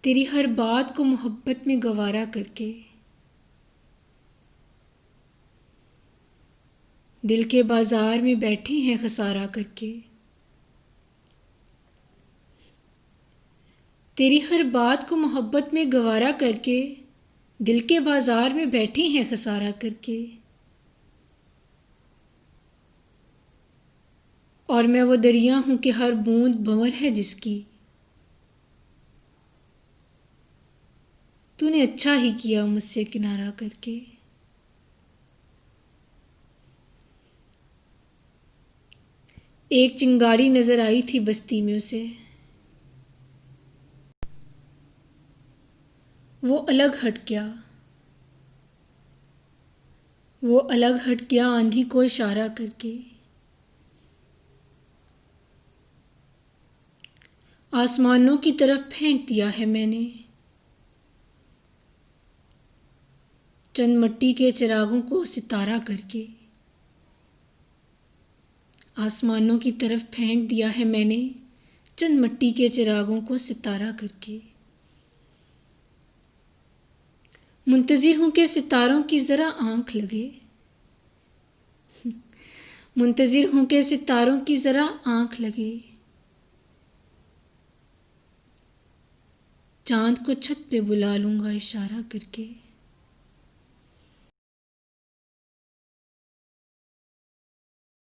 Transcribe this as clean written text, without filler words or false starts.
तेरी हर बात को मोहब्बत में गवारा करके, दिल के बाजार में बैठे हैं खसारा करके। तेरी हर बात को मोहब्बत में गवारा करके, दिल के बाजार में बैठे हैं खसारा करके। और मैं वो दरिया हूं कि हर बूंद भंवर है जिसकी। तूने अच्छा ही किया मुझसे किनारा करके। एक चिंगारी नजर आई थी बस्ती में उसे, वो अलग हट गया। वो अलग हट गया आंधी को इशारा करके। आसमानों की तरफ फेंक दिया है मैंने, चंद मिट्टी के चिरागों को सितारा करके। आसमानों की तरफ फेंक दिया है मैंने, चंद मिट्टी के चिरागों को सितारा करके। मुंतजिर हूं कि सितारों की जरा आंख लगे। मुंतजिर हूं कि सितारों की जरा आंख लगे। चांद को छत पे बुला लूंगा इशारा करके।